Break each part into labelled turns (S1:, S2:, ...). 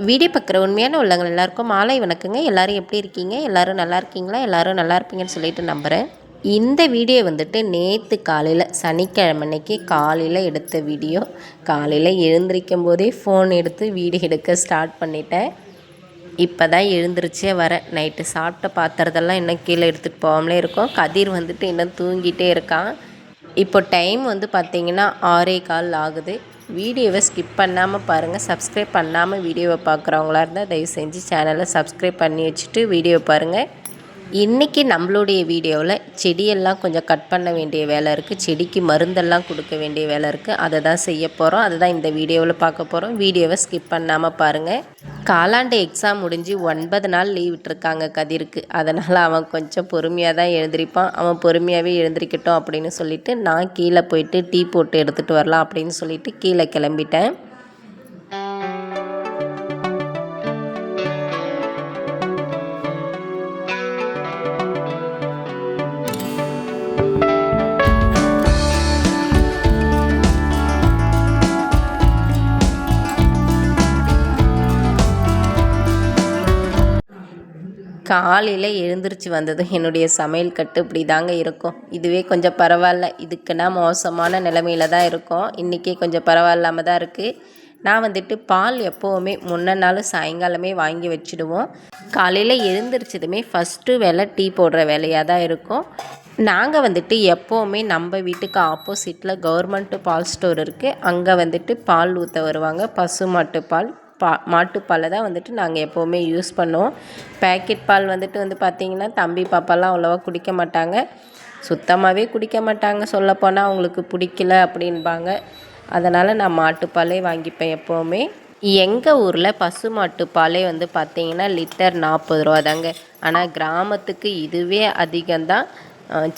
S1: Video பார்க்குற உண்மையான உள்ளவங்க எல்லாருக்கும் மாலை வணக்கங்க. எல்லோரும் எப்படி இருக்கீங்க? எல்லோரும் நல்லா இருக்கீங்களா? எல்லோரும் நல்லா இருப்பீங்கன்னு சொல்லிட்டு நம்புகிறேன். இந்த வீடியோ வந்துட்டு நேற்று காலையில் சனிக்கிழமை அன்னைக்கு காலையில் எடுத்த வீடியோ. காலையில் எழுந்திரிக்கும் போதே ஃபோன் எடுத்து வீடியோ எடுக்க ஸ்டார்ட் பண்ணிட்டேன். இப்போ தான் எழுந்திரிச்சே வரேன். நைட்டு சாப்பிட்ட பாத்திரத்தெல்லாம் இன்னும் கீழே எடுத்துகிட்டு போகாமலே இருக்கோம். கதிர் வந்துட்டு இன்னும் தூங்கிட்டே இருக்கான். இப்போ டைம் வந்து பார்த்திங்கன்னா 6:15 ஆகுது. வீடியோவை ஸ்கிப் பண்ணாமல் பாருங்கள். சப்ஸ்கிரைப் பண்ணாமல் வீடியோவை பார்க்குறவங்களா இருந்தால் தயவு செஞ்சு சேனலை சப்ஸ்கிரைப் பண்ணி வச்சுட்டு வீடியோ பாருங்கள். இன்றைக்கி நம்மளுடைய வீடியோவில் செடியெல்லாம் கொஞ்சம் கட் பண்ண வேண்டிய வேலை இருக்குது. செடிக்கு மருந்தெல்லாம் கொடுக்க வேண்டிய வேலை இருக்குது. அதை தான் செய்ய போகிறோம். அதை தான் இந்த வீடியோவில் பார்க்க போகிறோம். வீடியோவை ஸ்கிப் பண்ணாமல் பாருங்கள். காலாண்டு எக்ஸாம் முடிஞ்சு 9 நாள் லீவ் விட்டுருக்காங்க கதிருக்கு. அதனால் அவன் கொஞ்சம் பொறுமையாக தான் எழுந்திரிப்பான். அவன் பொறுமையாகவே எழுந்திரிக்கட்டும் அப்படின்னு சொல்லிவிட்டு நான் கீழே போயிட்டு டீ போட்டு எடுத்துகிட்டு வரலாம் அப்படின்னு சொல்லிவிட்டு கீழே கிளம்பிட்டேன். காலையில் எழுந்திரிச்சு வந்ததும் என்னுடைய சமையல் கட்டு இப்படி தாங்க இருக்கும். இதுவே கொஞ்சம் பரவாயில்ல. இதுக்குன்னா மோசமான நிலைமையில தான் இருக்கும். இன்றைக்கி கொஞ்சம் பரவாயில்லாமல் தான் இருக்குது. நான் வந்துட்டு பால் எப்போவுமே முன்ன நாள் சாயங்காலமே வாங்கி வச்சுடுவோம். காலையில் எழுந்திரிச்சதுமே ஃபஸ்ட்டு வேலை டீ போடுற வேலையாக தான் இருக்கும். நாங்கள் வந்துட்டு எப்போவுமே நம்ம வீட்டுக்கு ஆப்போசிட்டில் கவர்மெண்ட்டு பால் ஸ்டோர் இருக்குது. அங்கே வந்துட்டு பால் ஊற்ற வருவாங்க. பசு மாட்டு பால் மாட்டுப்பாலை தான் வந்துட்டு நாங்கள் எப்போவுமே யூஸ் பண்ணுவோம். பேக்கெட் பால் வந்துட்டு பார்த்திங்கன்னா தம்பி பாப்பாலாம் அவ்வளோவா குடிக்க மாட்டாங்க. சுத்தமாகவே குடிக்க மாட்டாங்க. சொல்லப்போனால் அவங்களுக்கு பிடிக்கல அப்படின்பாங்க. அதனால் நான் மாட்டுப்பாலே வாங்கிப்பேன் எப்போவுமே. எங்கள் ஊரில் பசு மாட்டுப்பாலே பார்த்திங்கன்னா லிட்டர் 40 ரூபா தாங்க. ஆனால் கிராமத்துக்கு இதுவே அதிகம்தான்.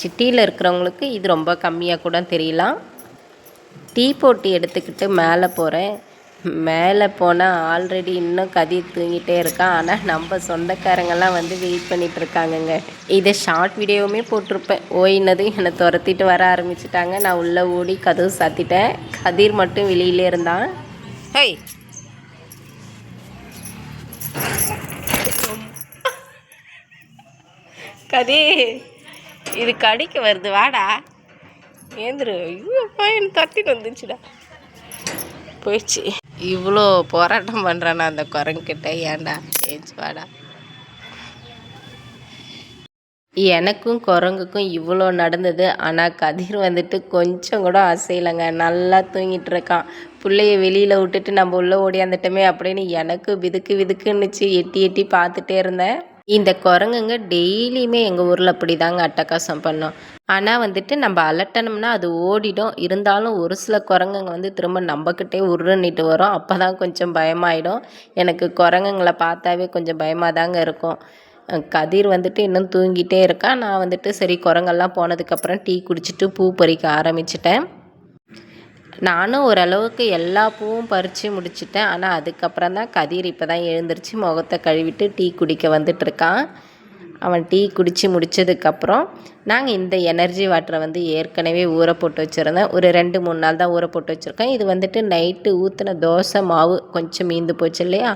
S1: சிட்டியில் இருக்கிறவங்களுக்கு இது ரொம்ப கம்மியாக கூட தெரியலாம். டீ போட்டு எடுத்துக்கிட்டு மேலே போகிறேன். மேலே போனால் ஆல்ரெடி இன்னும் கதிர் தூங்கிட்டே இருக்கான். ஆனால் நம்ம சொந்தக்காரங்கெல்லாம் வெயிட் பண்ணிகிட்டு இருக்காங்கங்க. இதை ஷார்ட் வீடியோவுமே போட்டிருப்பேன். ஓயினது என்னை துரத்திட்டு வர ஆரம்பிச்சிட்டாங்க. நான் உள்ளே ஓடி கதவு சாத்திட்டேன். கதிர் மட்டும் வெளியிலே இருந்தான். ஹேய், கதிர் இது கடிக்க வருது, வாடா ஏந்திரு. ஐயோ பையன் தட்டிட்டு வந்துச்சுடா, போயிடுச்சு. இவ்வளோ போராட்டம் பண்ணுறானா அந்த குரங்கிட்ட. ஏன்டா ஏச்சு வாடா. எனக்கும் குரங்குக்கும் இவ்வளோ நடந்தது. ஆனால் கதிர் கொஞ்சம் கூட அசையலைங்க. நல்லா தூங்கிட்டு இருக்கான். பிள்ளைய வெளியில் விட்டுட்டு நம்ம உள்ளே ஓடியாந்துட்டோமே அப்படின்னு எனக்கு விதுக்குன்னுச்சு. எட்டி எட்டி பார்த்துட்டே இருந்தேன். இந்த குரங்குங்க டெய்லியுமே எங்கள் ஊரில் அப்படி தாங்க அட்டகாசம் பண்ணோம். ஆனால் நம்ம அலட்டணும்னா அது ஓடிடும். இருந்தாலும் ஒரு சில குரங்குங்க திரும்ப நம்மக்கிட்டே உருன்னிட்டு வரும். அப்போ தான் கொஞ்சம் பயமாயிடும். எனக்கு குரங்குங்களை பார்த்தாவே கொஞ்சம் பயமாக தாங்க இருக்கும். கதிர் இன்னும் தூங்கிட்டே இருக்கான். நான் சரி குரங்கெல்லாம் போனதுக்கப்புறம் டீ குடிச்சிட்டு பூ பறிக்க ஆரம்பிச்சிட்டேன். நானும் ஓரளவுக்கு எல்லா பூவும் பறித்து முடிச்சிட்டேன். ஆனால் அதுக்கப்புறம் தான் கதிர் இப்போ தான் எழுந்திரிச்சு முகத்தை கழுவிட்டு டீ குடிக்க வந்துட்டுருக்கான். அவன் டீ குடித்து முடித்ததுக்கப்புறம் நாங்கள் இந்த எனர்ஜி வாட்டரை ஏற்கனவே ஊற போட்டு வச்சுருந்தேன். ஒரு 2-3 நாள் தான் ஊற போட்டு வச்சுருக்கேன். இது நைட்டு ஊற்றின தோசை மாவு கொஞ்சம் மீந்து போச்சு இல்லையா,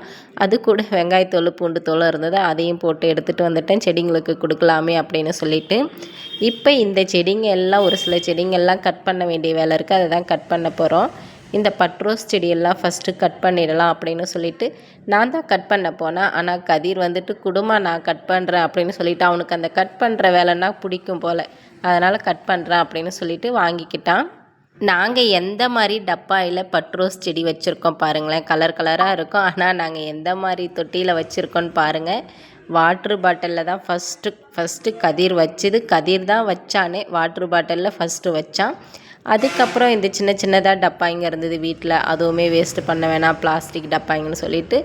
S1: அது கூட வெங்காயத்தோல் பூண்டு தோலும் இருந்தது. அதையும் போட்டு எடுத்துகிட்டு வந்துட்டேன். செடிங்களுக்கு கொடுக்கலாமே அப்படின்னு சொல்லிட்டு. இப்போ இந்த செடிங்க எல்லாம் ஒரு சில செடிங்கள்லாம் கட் பண்ண வேண்டிய வேலை இருக்குது. அதை தான் கட் பண்ண போகிறோம். இந்த பட்ரோஸ் செடியெல்லாம் ஃபஸ்ட்டு கட் பண்ணிடலாம் அப்படின்னு சொல்லிட்டு நான் தான் கட் பண்ண போனேன். ஆனால் கதிர் குடுமா நான் கட் பண்ணுறேன் அப்படின்னு சொல்லிவிட்டு அவனுக்கு அந்த கட் பண்ணுற வேலைன்னா பிடிக்கும் போல். அதனால் கட் பண்ணுறேன் அப்படின்னு சொல்லிட்டு வாங்கிக்கிட்டான். நாங்கள் எந்த மாதிரி டப்பாயில் பட்ரோஸ் செடி வச்சுருக்கோம் பாருங்களேன். கலர் கலராக இருக்கும். ஆனால் நாங்கள் எந்த மாதிரி தொட்டியில் வச்சுருக்கோன்னு பாருங்கள். வாட்ரு பாட்டிலில் தான் ஃபஸ்ட்டு கதிர் வச்சுது. கதிர் தான் வச்சானே வாட்ரு பாட்டிலில் ஃபஸ்ட்டு வச்சான். அதுக்கப்புறம் இந்த சின்ன சின்னதாக டப்பாங்க இருந்தது வீட்டில். அதுவுமே வேஸ்ட்டு பண்ண வேணாம், பிளாஸ்டிக் டப்பாங்கன்னு சொல்லிவிட்டு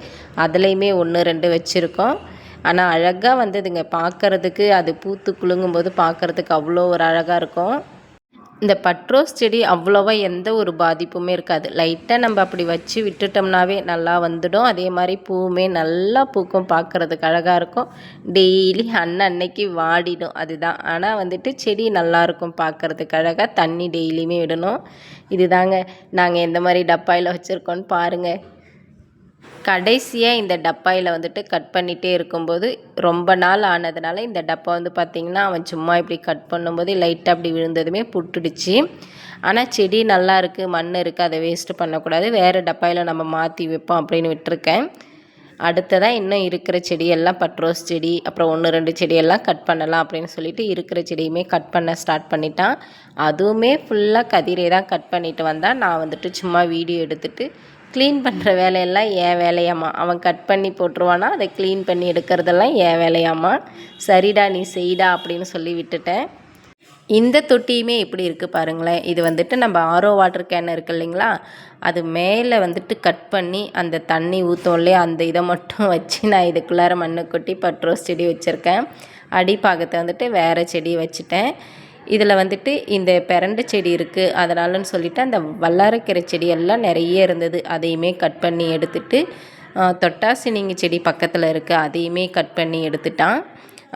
S1: அதுலேயுமே 1-2 வச்சுருக்கோம். ஆனால் அழகாக வந்ததுங்க பார்க்குறதுக்கு. அது பூத்து குலுங்கும்போது பார்க்குறதுக்கு அவ்வளோ ஒரு அழகாக இருக்கும். இந்த பட்ரோஸ் செடி அவ்வளோவா எந்த ஒரு பாதிப்புமே இருக்காது. லைட்டாக நம்ம அப்படி வச்சு விட்டுட்டோம்னாவே நல்லா வந்துடும். அதே மாதிரி பூவுமே நல்லா பூக்கும், பார்க்குறதுக்கு அழகாக இருக்கும். டெய்லி அன்னைக்கு வாடிடும் அதுதான். ஆனால் செடி நல்லாயிருக்கும் பார்க்குறதுக்கு அழகாக. தண்ணி டெய்லியுமே விடணும். இதுதாங்க நாங்கள் எந்த மாதிரி டப்பாயில் வச்சுருக்கோன்னு பாருங்கள். கடைசியாக இந்த டப்பாயில் வந்துட்டு கட் பண்ணிகிட்டே இருக்கும்போது ரொம்ப நாள் ஆனதுனால இந்த டப்பா வந்து பார்த்திங்கன்னா அவன் சும்மா இப்படி கட் பண்ணும்போது லைட்டாக அப்படி விழுந்ததுமே புட்டுடுச்சு. ஆனால் செடி நல்லா இருக்குது, மண் இருக்குது, அதை வேஸ்ட்டு பண்ணக்கூடாது, வேறு டப்பாயில் நம்ம மாற்றி வைப்போம் அப்படின்னு விட்டுருக்கேன். அடுத்ததாக இன்னும் இருக்கிற செடியெல்லாம் பட்ரோஸ் செடி அப்புறம் 1-2 செடியெல்லாம் கட் பண்ணலாம் அப்படின்னு சொல்லிட்டு இருக்கிற செடியுமே கட் பண்ண ஸ்டார்ட் பண்ணிட்டான். அதுவுமே ஃபுல்லாக கதிரே தான் கட் பண்ணிட்டு வந்தான். நான் வந்துட்டு சும்மா வீடியோ எடுத்துகிட்டு க்ளீன் பண்ணுற வேலையெல்லாம் என் வேலையாம்மா. அவன் கட் பண்ணி போட்டுருவானா, அதை க்ளீன் பண்ணி எடுக்கிறதெல்லாம் என் வேலையாம்மா. சரிடா நீ செய்டா அப்படின்னு சொல்லி விட்டுட்டேன். இந்த தொட்டியுமே எப்படி இருக்குது பாருங்களேன். இது வந்துட்டு நம்ம ஆரோ வாட்டர் கேன் இருக்குது இல்லைங்களா, அது மேலே வந்துட்டு கட் பண்ணி அந்த தண்ணி ஊற்றும் இல்லையா, அந்த இதை மட்டும் வச்சு நான் இதுக்குள்ளார மண்ணை கொட்டி பட்ரோஸ் செடி வச்சுருக்கேன். அடிப்பாகத்தை வந்துட்டு வேறு செடி வச்சுட்டேன். இதில் வந்துட்டு இந்த பிரண்டை செடி இருக்குது, அதனாலன்னு சொல்லிவிட்டு அந்த வல்லாரக்கீரை செடியெல்லாம் நிறைய இருந்தது, அதையுமே கட் பண்ணி எடுத்துட்டு தொட்டாசினிங்க செடி பக்கத்தில் இருக்குது, அதையுமே கட் பண்ணி எடுத்துட்டான்.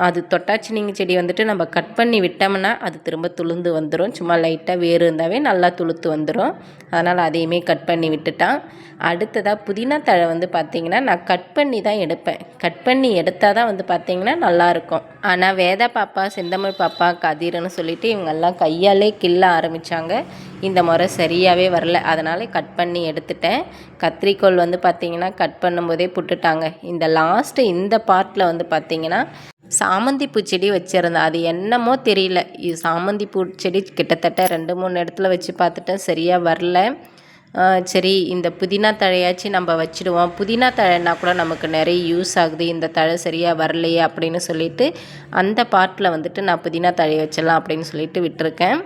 S1: அது தொட்டாச்சினிங்க செடி வந்துட்டு நம்ம கட் பண்ணி விட்டோம்னா அது திரும்ப துளுந்து வந்துடும். சும்மா லைட்டாக வேர் இருந்தாவே நல்லா துளுத்து வந்துடும். அதனால் அதையுமே கட் பண்ணி விட்டுட்டான். அடுத்ததாக புதினா தழை வந்து பார்த்திங்கன்னா நான் கட் பண்ணி தான் எடுப்பேன். கட் பண்ணி எடுத்தால் தான் வந்து பார்த்திங்கன்னா நல்லாயிருக்கும். ஆனால் வேதா பாப்பா, செந்தமிழ் பாப்பா, கதிர்னு சொல்லிவிட்டு இவங்கெல்லாம் கையாலே கிள்ள ஆரம்பித்தாங்க. இந்த முறை சரியாகவே வரல, அதனால் கட் பண்ணி எடுத்துட்டேன். கத்திரிக்கோல் வந்து பார்த்திங்கன்னா கட் பண்ணும்போதே புட்டுட்டாங்க. இந்த லாஸ்ட்டு இந்த பார்ட்டில் வந்து பார்த்திங்கன்னா சாமந்தி பூச்செடி வச்சுருந்தேன். அது என்னமோ தெரியல, இது சாமந்தி பூச்செடி கிட்டத்தட்ட 2-3 இடத்துல வச்சு பார்த்துட்டேன், சரியாக வரல. சரி இந்த புதினா தழையாச்சு நம்ம வச்சுடுவோம், புதினா தழைன்னா கூட நமக்கு நிறைய யூஸ் ஆகுது, இந்த தழை சரியாக வரலையே அப்படின்னு சொல்லிட்டு அந்த பார்ட்டில் வந்துட்டு நான் புதினா தழையை வச்சிடலாம் அப்படின்னு சொல்லிட்டு விட்டுருக்கேன்.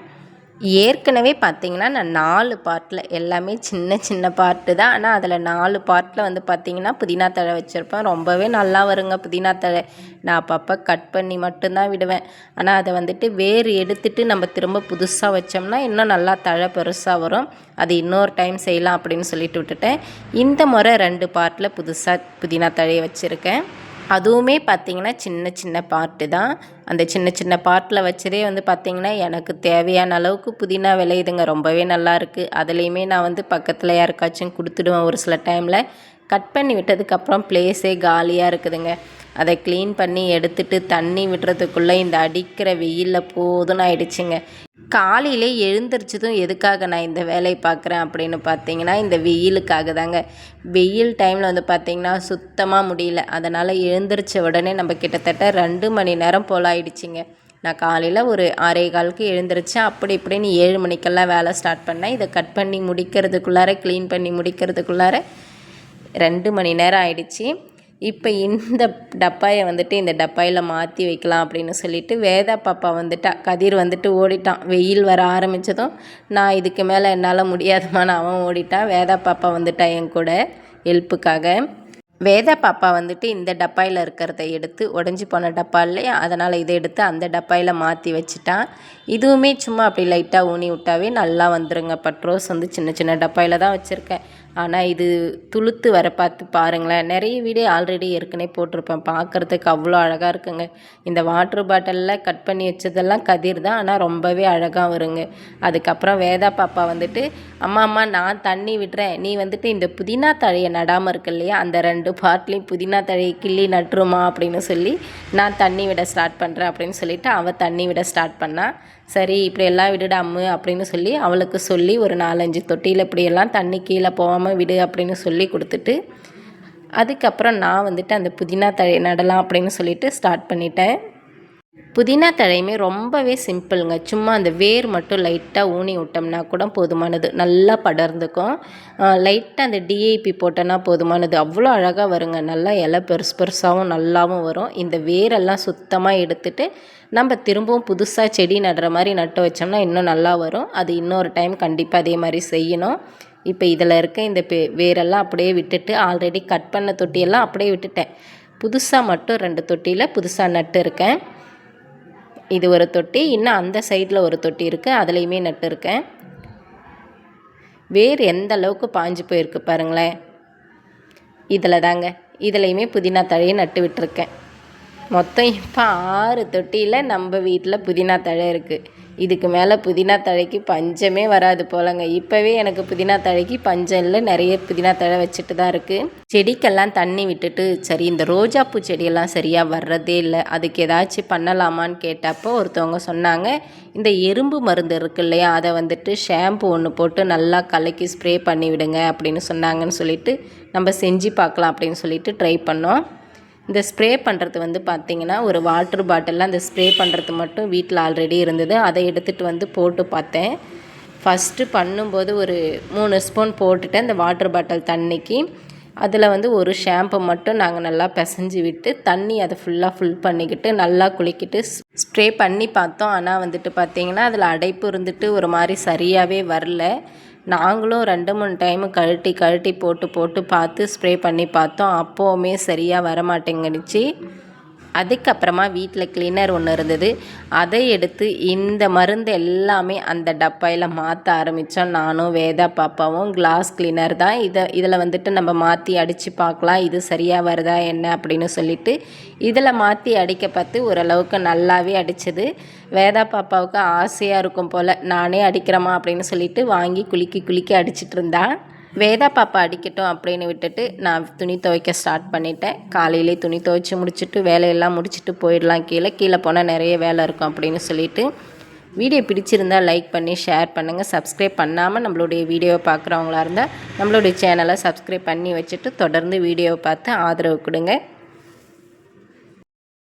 S1: ஏற்கனவே பார்த்திங்கன்னா நான் 4 பார்ட்டில் எல்லாமே சின்ன சின்ன பார்ட்டு தான், ஆனால் அதில் 4 பார்ட்டில் வந்து பார்த்திங்கன்னா புதினா தழை வச்சுருப்பேன். ரொம்பவே நல்லா வருங்க புதினா தழை. நான் அப்பப்போ கட் பண்ணி மட்டும்தான் விடுவேன். ஆனால் அதை வந்துட்டு வேர் எடுத்துட்டு நம்ம திரும்ப புதுசாக வச்சோம்னா இன்னும் நல்லா தழை பெருசாக வரும். அது இன்னொரு டைம் செய்யலாம் அப்படின்னு சொல்லிட்டு விட்டுட்டேன். இந்த முறை 2 பார்ட்டில் புதுசாக புதினா தழையை வச்சுருக்கேன். அதுவுமே பார்த்திங்கன்னா சின்ன சின்ன பார்ட்டு தான். அந்த சின்ன சின்ன பார்ட்டில் வச்சதே வந்து பார்த்திங்கன்னா எனக்கு தேவையான அளவுக்கு புதினா விளையுதுங்க, ரொம்பவே நல்லாயிருக்கு. அதுலேயுமே நான் வந்து பக்கத்தில் யாருக்காச்சும் கொடுத்துடுவேன். ஒரு சில டைமில் கட் பண்ணி விட்டதுக்கப்புறம் ப்ளேஸே காலியாக இருக்குதுங்க. அதை க்ளீன் பண்ணி எடுத்துட்டு தண்ணி விடுறதுக்குள்ளே இந்த அடிக்கிற வெயிலில் போதும்னு ஆயிடுச்சுங்க. காலையிலே எழுந்திரிச்சதும் எதுக்காக நான் இந்த வேலையை பார்க்குறேன் அப்படின்னு பார்த்தீங்கன்னா இந்த வெயிலுக்காக தாங்க. வெயில் டைமில் வந்து பார்த்திங்கன்னா சுத்தமாக முடியல. அதனால் எழுந்திரிச்ச உடனே நம்ம கிட்டத்தட்ட 2 மணி நேரம் போல் ஆயிடுச்சுங்க. நான் காலையில் ஒரு 6:15க்கு எழுந்திரிச்சேன். அப்படி இப்படின்னு 7 மணிக்கெல்லாம் வேலை ஸ்டார்ட் பண்ணேன். இதை கட் பண்ணி முடிக்கிறதுக்குள்ளார க்ளீன் பண்ணி முடிக்கிறதுக்குள்ளார 2 மணி நேரம் ஆயிடுச்சு. இப்போ இந்த டப்பாயை வந்துட்டு இந்த டப்பாயில் மாற்றி வைக்கலாம் அப்படின்னு சொல்லிட்டு வேதா பாப்பா வந்துட்டா. கதிர் வந்துட்டு ஓடிட்டான். வெயில் வர ஆரம்பித்ததும் நான் இதுக்கு மேலே என்னால் முடியாதுமான்னு அவன் ஓடிட்டான். வேதா பாப்பா வந்துட்டா என் கூட ஹெல்ப்புக்காக. வேதா பாப்பா வந்துட்டு இந்த டப்பாயில் இருக்கிறத எடுத்து உடஞ்சி போன டப்பா இல்லையா, அதனால் இதை எடுத்து அந்த டப்பாயில் மாற்றி வச்சுட்டான். இதுவுமே சும்மா அப்படி லைட்டாக ஊனி விட்டாவே நல்லா வந்துடுங்க. பட்ரோஸ் வந்து சின்ன சின்ன டப்பாயில் தான் வச்சுருக்கேன். ஆனால் இது துளுத்து வர பார்த்து பாருங்களேன். நிறைய வீடியோ ஆல்ரெடி ஏற்கனவே போட்டிருப்பேன். பார்க்குறதுக்கு அவ்வளோ அழகாக இருக்குங்க. இந்த வாட்ரு பாட்டிலில் கட் பண்ணி வச்சதெல்லாம் கதிர் தான், ஆனால் ரொம்பவே அழகாக வருங்க. அதுக்கப்புறம் வேதா பாப்பா வந்துட்டு அம்மா நான் தண்ணி விடுறேன், நீ வந்துட்டு இந்த புதினா தழையை நடாமல் இருக்கு இல்லையா, அந்த 2 பார்ட்லேயும் புதினா தழையை கிள்ளி நட்டுருமா அப்படின்னு சொல்லி நான் தண்ணி விட ஸ்டார்ட் பண்ணுறேன் அப்படின்னு சொல்லிவிட்டு அவள் தண்ணி விட ஸ்டார்ட் பண்ணாள். சரி இப்படியெல்லாம் விடுடா அம்மு அப்படின்னு சொல்லி அவளுக்கு சொல்லி ஒரு 4-5 தொட்டியில் இப்படியெல்லாம் தண்ணி கீழே போகாமல் விடு அப்படின்னு சொல்லி கொடுத்துட்டு அதுக்கப்புறம் நான் வந்துட்டு அந்த புதினா தழை நடலாம் அப்படின்னு சொல்லிட்டு ஸ்டார்ட் பண்ணிட்டேன். புதினா தழையுமே ரொம்பவே சிம்பிளுங்க. சும்மா அந்த வேர் மட்டும் லைட்டாக ஊனி விட்டோம்னா கூட போதுமானது, நல்லா படர்ந்துக்கும். லைட்டாக அந்த டிஐபி போட்டோன்னா போதுமானது, அவ்வளோ அழகாக வருங்க. நல்லா இலை பெருசு பெருசாகவும் நல்லாவும் வரும். இந்த வேரெல்லாம் சுத்தமாக எடுத்துட்டு நம்ம திரும்பவும் புதுசாக செடி நடுற மாதிரி நட்டு வச்சோம்னா இன்னும் நல்லா வரும். அது இன்னொரு டைம் கண்டிப்பாக அதே மாதிரி செய்யணும். இப்போ இதில் இருக்க இந்த வேரெல்லாம் அப்படியே விட்டுட்டு ஆல்ரெடி கட் பண்ண தொட்டியெல்லாம் அப்படியே விட்டுட்டேன். புதுசாக மட்டும் 2 தொட்டியில் புதுசாக நட்டு இருக்கேன். இது ஒரு தொட்டி, இன்னும் அந்த சைடில் ஒரு தொட்டி இருக்குது, அதுலேயுமே நட்டு இருக்கேன். வேர் எந்த அளவுக்கு பாஞ்சு போயிருக்கு பாருங்களேன். இதில் தாங்க, இதுலேயுமே புதினா தழையை நட்டு விட்டுருக்கேன். மொத்தம் இப்போ 6 தொட்டியில் நம்ம வீட்டில் புதினா தழை இருக்குது. இதுக்கு மேலே புதினா தழைக்கு பஞ்சமே வராது போலங்க. இப்போவே எனக்கு புதினா தழைக்கு பஞ்சம் இல்லை, நிறைய புதினா தழை வச்சுட்டு தான் இருக்குது. செடிக்கெல்லாம் தண்ணி விட்டுட்டு சரி இந்த ரோஜாப்பூ செடியெல்லாம் சரியாக வர்றதே இல்லை, அதுக்கு ஏதாச்சும் பண்ணலாமான்னு கேட்டப்போ ஒருத்தவங்க சொன்னாங்க, இந்த எறும்பு மருந்து இருக்கு இல்லையா, அதை வந்துட்டு ஷாம்பு ஒன்று போட்டு நல்லா கலக்கி ஸ்ப்ரே பண்ணி விடுங்க அப்படின்னு சொன்னாங்கன்னு சொல்லிட்டு நம்ம செஞ்சு பார்க்கலாம் அப்படின்னு சொல்லிட்டு ட்ரை பண்ணோம். இந்த ஸ்ப்ரே பண்ணுறது வந்து பார்த்திங்கன்னா ஒரு வாட்டர் பாட்டிலில் அந்த ஸ்ப்ரே பண்ணுறது மட்டும் வீட்டில் ஆல்ரெடி இருந்தது. அதை எடுத்துகிட்டு வந்து போட்டு பார்த்தேன். ஃபஸ்ட்டு பண்ணும்போது ஒரு 3 ஸ்பூன் போட்டுட்டு அந்த வாட்டர் பாட்டில் தண்ணிக்கு அதில் வந்து ஒரு ஷாம்பு மட்டும் நாங்கள் நல்லா பிசைஞ்சு விட்டு தண்ணி அதை ஃபுல்லாக ஃபுல் பண்ணிக்கிட்டு நல்லா குளிக்கிட்டு ஸ்ப்ரே பண்ணி பார்த்தோம். ஆனால் வந்துட்டு பார்த்திங்கன்னா அதில் அடைப்பு இருந்துட்டு ஒரு மாதிரி சரியாகவே வரல. நாங்களும் 2-3 டைமு கழட்டி போட்டு பார்த்து ஸ்ப்ரே பண்ணி பார்த்தோம். அப்போவுமே சரியாக வரமாட்டேங்கிடுச்சு. அதுக்கப்புறமா வீட்டில் கிளீனர் ஒன்று இருந்தது, அதை எடுத்து இந்த மருந்து எல்லாமே அந்த டப்பாயில் மாற்ற ஆரம்பித்தோம். நானும் வேதா பாப்பாவும். கிளாஸ் கிளீனர் தான், இதில் வந்துட்டு நம்ம மாற்றி அடித்து பார்க்கலாம் இது சரியாக வருதா என்ன அப்படின்னு சொல்லிட்டு இதில் மாற்றி அடிக்க பார்த்து ஓரளவுக்கு நல்லாவே அடித்தது. வேதா பாப்பாவுக்கு ஆசையாக இருக்கும் போல், நானே அடிக்கிறேம்மா அப்படின்னு சொல்லிட்டு வாங்கி குலுக்கி அடிச்சிட்டு இருந்தா. வேதா பாப்பா அடிக்கட்டும் அப்படின்னு விட்டுட்டு நான் துணி துவைக்க ஸ்டார்ட் பண்ணிட்டேன். காலையிலே துணி துவைச்சி முடிச்சுட்டு வேலையெல்லாம் முடிச்சுட்டு போயிடலாம், கீழே போனால் நிறைய வேலை இருக்கும் அப்படின்னு சொல்லிட்டு. வீடியோ பிடிச்சிருந்தால் லைக் பண்ணி ஷேர் பண்ணுங்கள். சப்ஸ்கிரைப் பண்ணாமல் நம்மளுடைய வீடியோவை பார்க்குறவங்களா இருந்தால் நம்மளுடைய சேனலை சப்ஸ்கிரைப் பண்ணி வச்சுட்டு தொடர்ந்து வீடியோவை பார்த்து ஆதரவு கொடுங்க.